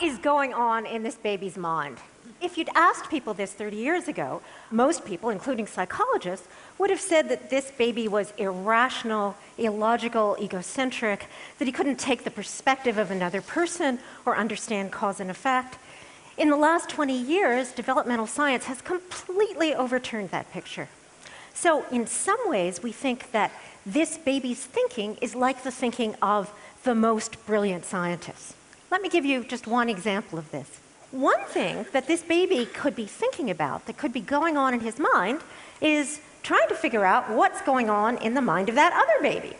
is going on in this baby's mind? If you'd asked people this 30 years ago, most people, including psychologists, would have said that this baby was irrational, illogical, egocentric, that he couldn't take the perspective of another person or understand cause and effect. In the last 20 years, developmental science has completely overturned that picture. So in some ways, we think that this baby's thinking is like the thinking of the most brilliant scientists. Let me give you just one example of this. One thing that this baby could be thinking about, that could be going on in his mind, is trying to figure out what's going on in the mind of that other baby.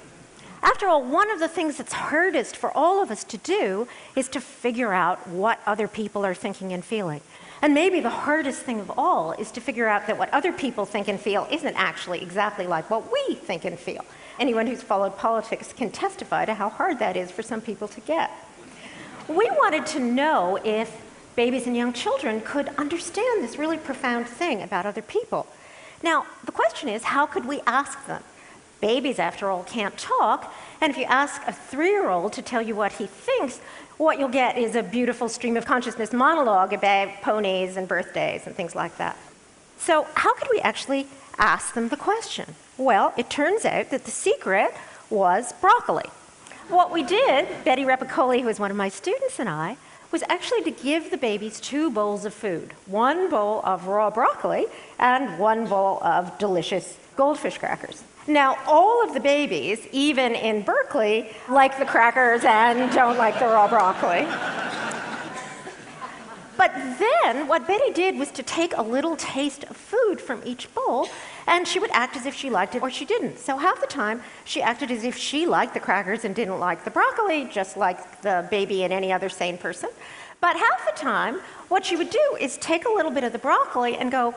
After all, one of the things that's hardest for all of us to do is to figure out what other people are thinking and feeling. And maybe the hardest thing of all is to figure out that what other people think and feel isn't actually exactly like what we think and feel. Anyone who's followed politics can testify to how hard that is for some people to get. We wanted to know if babies and young children could understand this really profound thing about other people. Now, the question is, how could we ask them? Babies, after all, can't talk, and if you ask a 3-year-old to tell you what he thinks, what you'll get is a beautiful stream of consciousness monologue about ponies and birthdays and things like that. So how could we actually ask them the question? Well, it turns out that the secret was broccoli. What we did, Betty Repicoli, who was one of my students, and I, was actually to give the babies 2 bowls of food. 1 bowl of raw broccoli and 1 bowl of delicious goldfish crackers. Now, all of the babies, even in Berkeley, like the crackers and don't like the raw broccoli. But then what Betty did was to take a little taste of food from each bowl, and she would act as if she liked it or she didn't. So half the time, she acted as if she liked the crackers and didn't like the broccoli, just like the baby and any other sane person. But half the time, what she would do is take a little bit of the broccoli and go,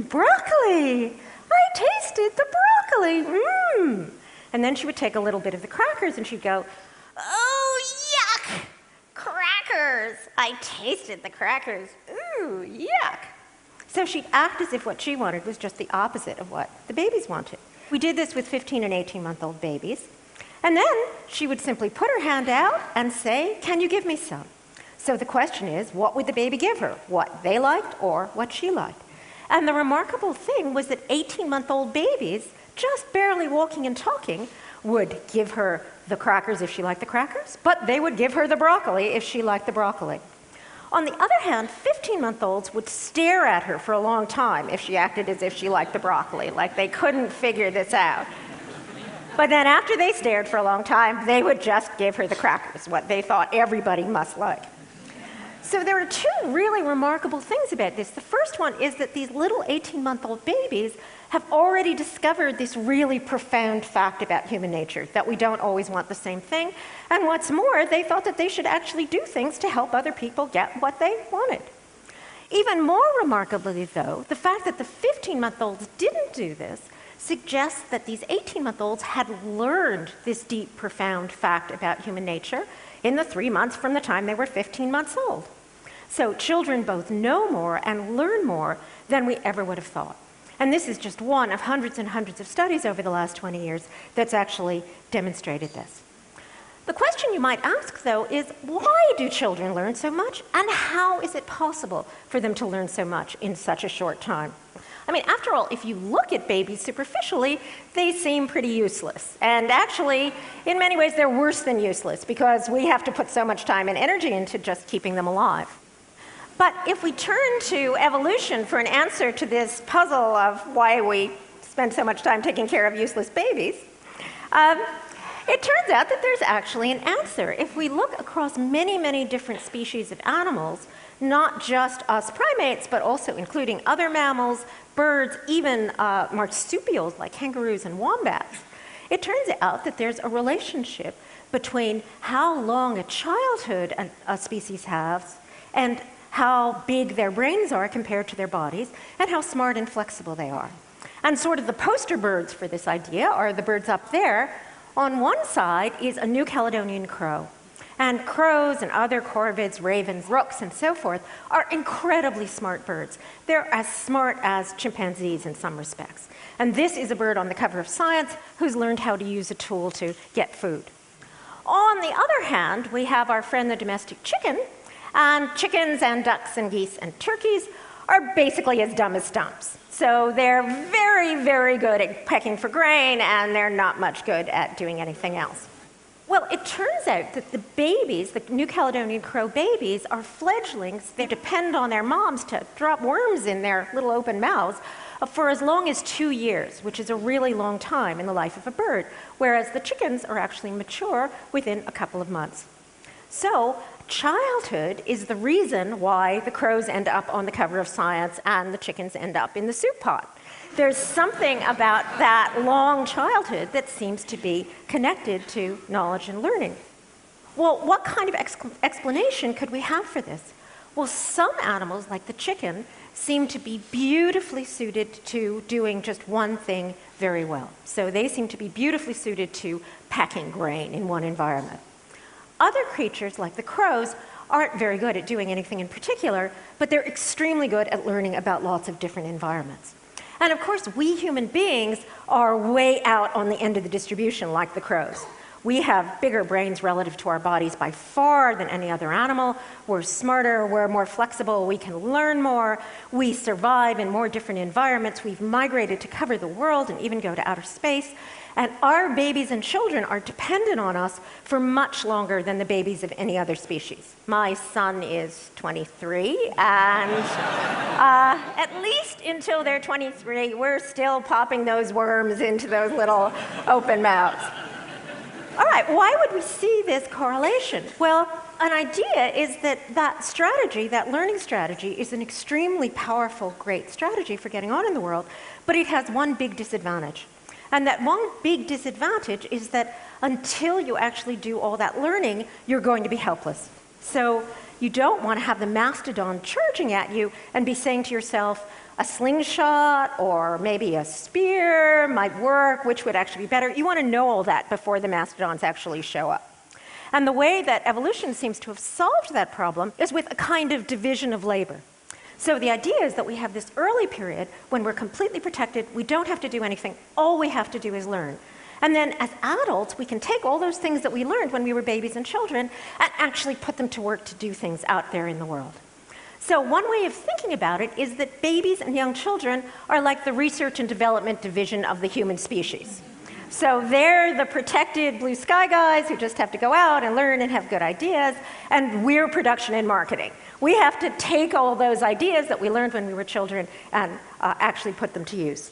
broccoli! I tasted the broccoli, And then she would take a little bit of the crackers and she'd go, oh, yuck! Crackers! I tasted the crackers. Ooh, yuck! So she'd act as if what she wanted was just the opposite of what the babies wanted. We did this with 15 and 18-month-old babies. And then she would simply put her hand out and say, can you give me some? So the question is, what would the baby give her? What they liked or what she liked? And the remarkable thing was that 18-month-old babies, just barely walking and talking, would give her the crackers if she liked the crackers, but they would give her the broccoli if she liked the broccoli. On the other hand, 15-month-olds would stare at her for a long time if she acted as if she liked the broccoli, like they couldn't figure this out. But then after they stared for a long time, they would just give her the crackers, what they thought everybody must like. So there are 2 really remarkable things about this. The first one is that these little 18-month-old babies have already discovered this really profound fact about human nature, that we don't always want the same thing. And what's more, they thought that they should actually do things to help other people get what they wanted. Even more remarkably, though, the fact that the 15-month-olds didn't do this suggests that these 18-month-olds had learned this deep, profound fact about human nature in the 3 months from the time they were 15 months old. So children both know more and learn more than we ever would have thought. And this is just one of hundreds and hundreds of studies over the last 20 years that's actually demonstrated this. The question you might ask, though, is why do children learn so much, and how is it possible for them to learn so much in such a short time? I mean, after all, if you look at babies superficially, they seem pretty useless. And actually, in many ways, they're worse than useless because we have to put so much time and energy into just keeping them alive. But if we turn to evolution for an answer to this puzzle of why we spend so much time taking care of useless babies, it turns out that there's actually an answer. If we look across many, many different species of animals, not just us primates, but also including other mammals, birds, even marsupials like kangaroos and wombats, it turns out that there's a relationship between how long a childhood a species has and how big their brains are compared to their bodies, and how smart and flexible they are. And sort of the poster birds for this idea are the birds up there. On one side is a New Caledonian crow. And crows and other corvids, ravens, rooks, and so forth are incredibly smart birds. They're as smart as chimpanzees in some respects. And this is a bird on the cover of Science who's learned how to use a tool to get food. On the other hand, we have our friend the domestic chicken, and chickens and ducks and geese and turkeys are basically as dumb as stumps. So they're very, very good at pecking for grain, and they're not much good at doing anything else. Well, it turns out that the babies, the New Caledonian crow babies, are fledglings. They depend on their moms to drop worms in their little open mouths for as long as 2 years, which is a really long time in the life of a bird, whereas the chickens are actually mature within a couple of months. So childhood is the reason why the crows end up on the cover of Science and the chickens end up in the soup pot. There's something about that long childhood that seems to be connected to knowledge and learning. Well, what kind of explanation could we have for this? Well, some animals, like the chicken, seem to be beautifully suited to doing just one thing very well. So they seem to be beautifully suited to packing grain in one environment. Other creatures, like the crows, aren't very good at doing anything in particular, but they're extremely good at learning about lots of different environments. And of course, we human beings are way out on the end of the distribution, like the crows. We have bigger brains relative to our bodies by far than any other animal. We're smarter, we're more flexible, we can learn more, we survive in more different environments, we've migrated to cover the world and even go to outer space. And our babies and children are dependent on us for much longer than the babies of any other species. My son is 23, and at least until they're 23, we're still popping those worms into those little open mouths. All right, why would we see this correlation? Well, an idea is that that strategy, that learning strategy, is an extremely powerful, great strategy for getting on in the world, but it has one big disadvantage. And that one big disadvantage is that until you actually do all that learning, you're going to be helpless. So you don't want to have the mastodon charging at you and be saying to yourself, a slingshot or maybe a spear might work, which would actually be better. You want to know all that before the mastodons actually show up. And the way that evolution seems to have solved that problem is with a kind of division of labor. So the idea is that we have this early period when we're completely protected, we don't have to do anything, all we have to do is learn. And then as adults, we can take all those things that we learned when we were babies and children and actually put them to work to do things out there in the world. So one way of thinking about it is that babies and young children are like the research and development division of the human species. So they're the protected blue sky guys who just have to go out and learn and have good ideas, and we're production and marketing. We have to take all those ideas that we learned when we were children and actually put them to use.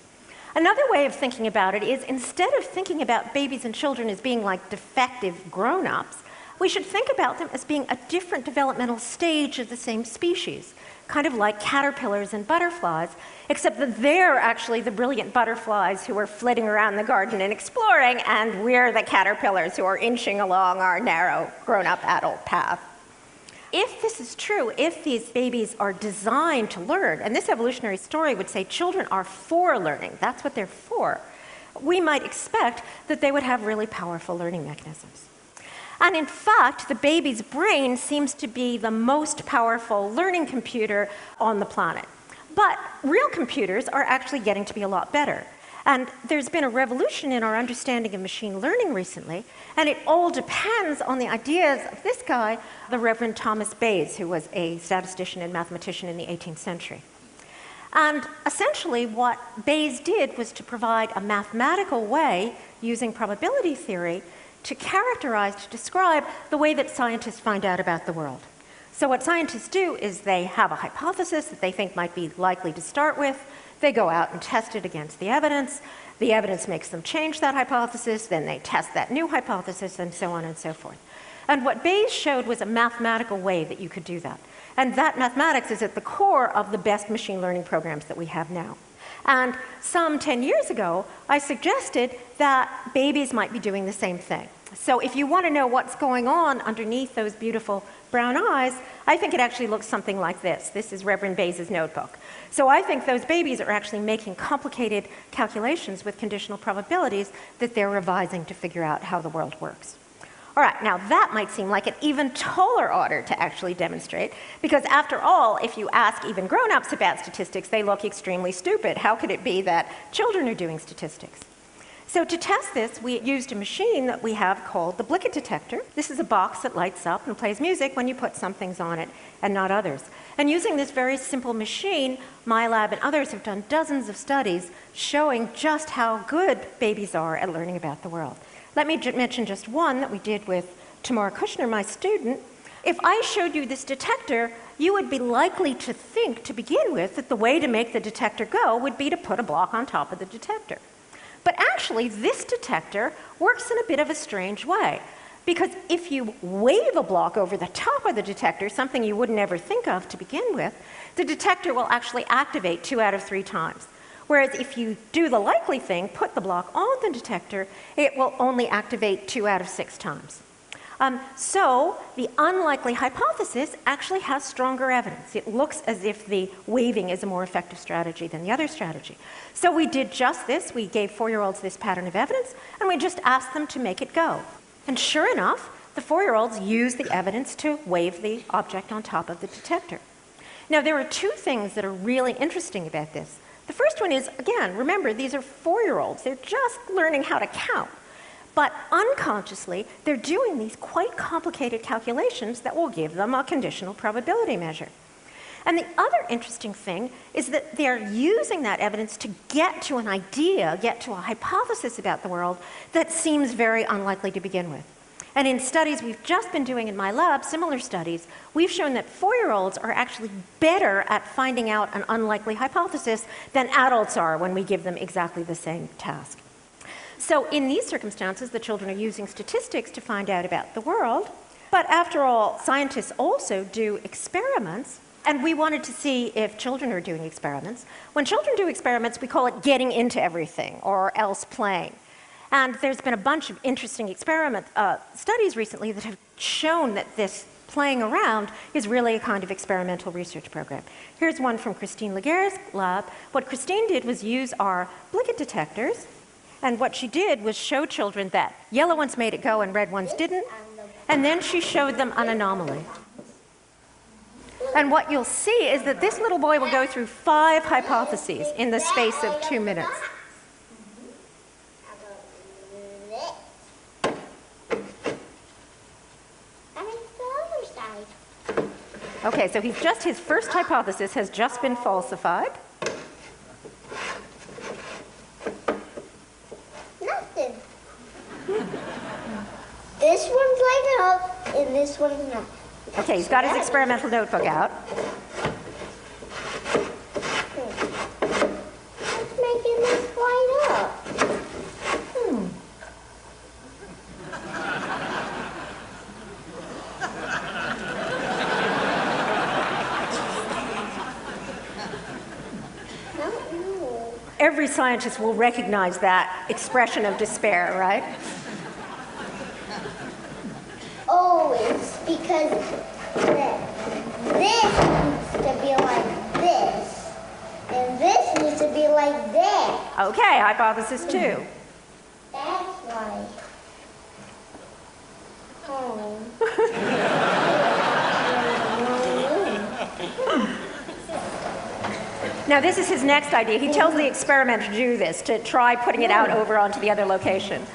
Another way of thinking about it is instead of thinking about babies and children as being like defective grown-ups, we should think about them as being a different developmental stage of the same species, kind of like caterpillars and butterflies, except that they're actually the brilliant butterflies who are flitting around the garden and exploring, and we're the caterpillars who are inching along our narrow grown-up adult path. If this is true, if these babies are designed to learn, and this evolutionary story would say children are for learning, that's what they're for, we might expect that they would have really powerful learning mechanisms. And in fact, the baby's brain seems to be the most powerful learning computer on the planet. But real computers are actually getting to be a lot better. And there's been a revolution in our understanding of machine learning recently, and it all depends on the ideas of this guy, the Reverend Thomas Bayes, who was a statistician and mathematician in the 18th century. And essentially what Bayes did was to provide a mathematical way, using probability theory, to characterize, to describe the way that scientists find out about the world. So what scientists do is they have a hypothesis that they think might be likely to start with. They go out and test it against the evidence. The evidence makes them change that hypothesis. Then they test that new hypothesis, and so on and so forth. And what Bayes showed was a mathematical way that you could do that. And that mathematics is at the core of the best machine learning programs that we have now. And some 10 years ago, I suggested that babies might be doing the same thing. So if you want to know what's going on underneath those beautiful brown eyes, I think it actually looks something like this. This is Reverend Bayes' notebook. So I think those babies are actually making complicated calculations with conditional probabilities that they're revising to figure out how the world works. All right, now that might seem like an even taller order to actually demonstrate, because after all, if you ask even grown-ups about statistics, they look extremely stupid. How could it be that children are doing statistics? So to test this, we used a machine that we have called the Blicket Detector. This is a box that lights up and plays music when you put some things on it and not others. And using this very simple machine, my lab and others have done dozens of studies showing just how good babies are at learning about the world. Let me mention just one that we did with Tamara Kushner, my student. If I showed you this detector, you would be likely to think, to begin with, that the way to make the detector go would be to put a block on top of the detector. But actually, this detector works in a bit of a strange way. Because if you wave a block over the top of the detector, something you wouldn't ever think of to begin with, the detector will actually activate 2 out of 3 times. Whereas if you do the likely thing, put the block on the detector, it will only activate 2 out of 6 times. So the unlikely hypothesis actually has stronger evidence. It looks as if the waving is a more effective strategy than the other strategy. So we did just this. We gave 4-year-olds this pattern of evidence, and we just asked them to make it go. And sure enough, the 4-year-olds used the evidence to wave the object on top of the detector. Now, there are 2 things that are really interesting about this. The first one is, again, remember, these are 4-year-olds. They're just learning how to count. But unconsciously, they're doing these quite complicated calculations that will give them a conditional probability measure. And the other interesting thing is that they're using that evidence to get to an idea, get to a hypothesis about the world that seems very unlikely to begin with. And in studies we've just been doing in my lab, similar studies, we've shown that 4-year-olds are actually better at finding out an unlikely hypothesis than adults are when we give them exactly the same task. So in these circumstances, the children are using statistics to find out about the world. But after all, scientists also do experiments, and we wanted to see if children are doing experiments. When children do experiments, we call it getting into everything, or else playing. And there's been a bunch of interesting studies recently that have shown that this playing around is really a kind of experimental research program. Here's one from Christine Laguerre's lab. What Christine did was use our Blicket detectors, and what she did was show children that yellow ones made it go and red ones didn't, and then she showed them an anomaly. And what you'll see is that this little boy will go through 5 hypotheses in the space of 2 minutes. Okay, so his first hypothesis has just been falsified. Nothing. This one's lighting up and this one's not. Okay, he's got his experimental notebook out. What's making this light up? Every scientist will recognize that expression of despair, right? Oh, it's because this needs to be like this, and this needs to be like that. Okay, hypothesis 2. That's why. Oh. Now this is his next idea. He tells the experimenter to do this, to try putting it out over onto the other location.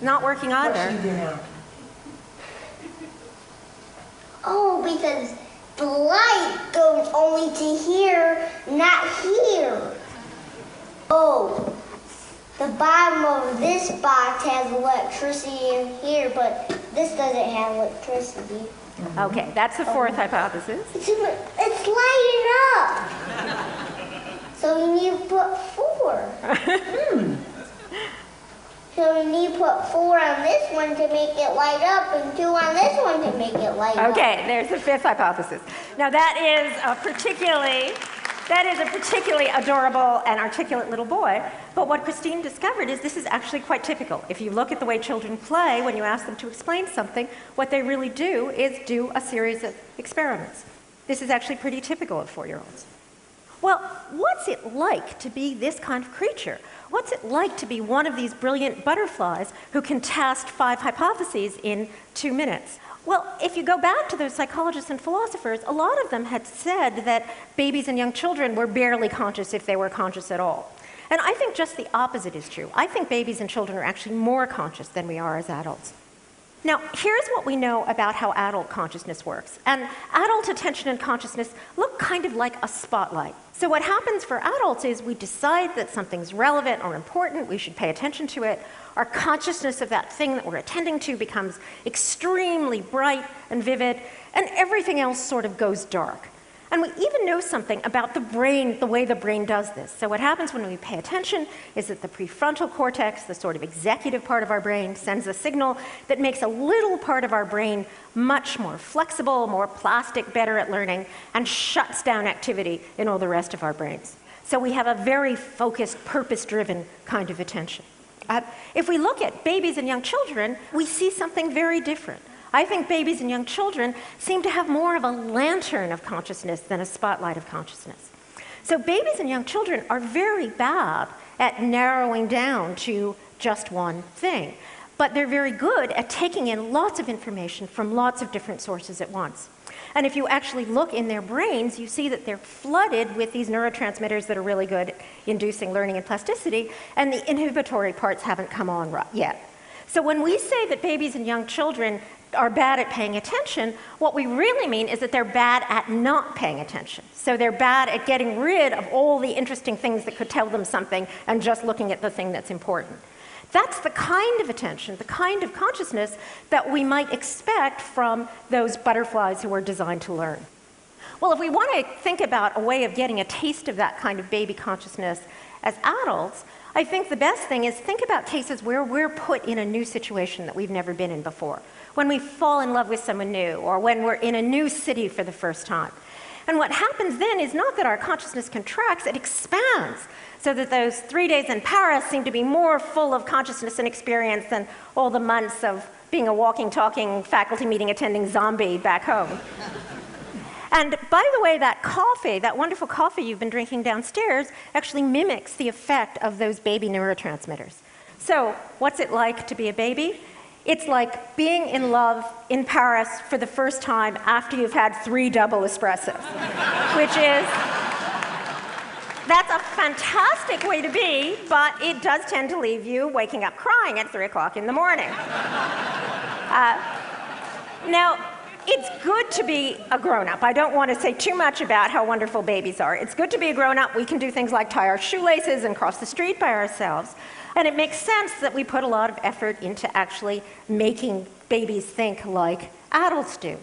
Not working either. Oh, because the light goes only to here, not here. Oh, the bottom of this box has electricity in here, but this doesn't have electricity. Okay, that's the 4th hypothesis. It's lighting up. So you need to put 4. So you need to put 4 on this one to make it light up and 2 on this one to make it light up. Okay, there's the 5th hypothesis. Now that is a particularly adorable and articulate little boy. But what Christine discovered is this is actually quite typical. If you look at the way children play, when you ask them to explain something, what they really do is do a series of experiments. This is actually pretty typical of 4-year-olds. Well, what's it like to be this kind of creature? What's it like to be one of these brilliant butterflies who can test 5 hypotheses in 2 minutes? Well, if you go back to those psychologists and philosophers, a lot of them had said that babies and young children were barely conscious if they were conscious at all. And I think just the opposite is true. I think babies and children are actually more conscious than we are as adults. Now, here's what we know about how adult consciousness works. And adult attention and consciousness look kind of like a spotlight. So what happens for adults is we decide that something's relevant or important, we should pay attention to it. Our consciousness of that thing that we're attending to becomes extremely bright and vivid, and everything else sort of goes dark. And we even know something about the brain, the way the brain does this. So what happens when we pay attention is that the prefrontal cortex, the sort of executive part of our brain, sends a signal that makes a little part of our brain much more flexible, more plastic, better at learning, and shuts down activity in all the rest of our brains. So we have a very focused, purpose-driven kind of attention. If we look at babies and young children, we see something very different. I think babies and young children seem to have more of a lantern of consciousness than a spotlight of consciousness. So babies and young children are very bad at narrowing down to just one thing, but they're very good at taking in lots of information from lots of different sources at once. And if you actually look in their brains, you see that they're flooded with these neurotransmitters that are really good at inducing learning and plasticity, and the inhibitory parts haven't come on yet. So when we say that babies and young children are bad at paying attention, what we really mean is that they're bad at not paying attention. So they're bad at getting rid of all the interesting things that could tell them something and just looking at the thing that's important. That's the kind of attention, the kind of consciousness that we might expect from those butterflies who are designed to learn. Well, if we want to think about a way of getting a taste of that kind of baby consciousness as adults, I think the best thing is think about cases where we're put in a new situation that we've never been in before. When we fall in love with someone new, or when we're in a new city for the first time. And what happens then is not that our consciousness contracts, it expands, so that those 3 days in Paris seem to be more full of consciousness and experience than all the months of being a walking, talking, faculty meeting attending zombie back home. And by the way, that coffee, that wonderful coffee you've been drinking downstairs, actually mimics the effect of those baby neurotransmitters. So what's it like to be a baby? It's like being in love in Paris for the first time after you've had 3 double espressos, which is, that's a fantastic way to be, but it does tend to leave you waking up crying at 3 o'clock in the morning. Now, it's good to be a grown-up. I don't want to say too much about how wonderful babies are. It's good to be a grown-up. We can do things like tie our shoelaces and cross the street by ourselves. And it makes sense that we put a lot of effort into actually making babies think like adults do.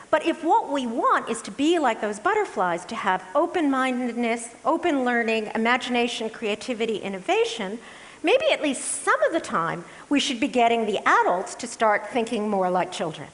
But if what we want is to be like those butterflies, to have open-mindedness, open learning, imagination, creativity, innovation, maybe at least some of the time we should be getting the adults to start thinking more like children.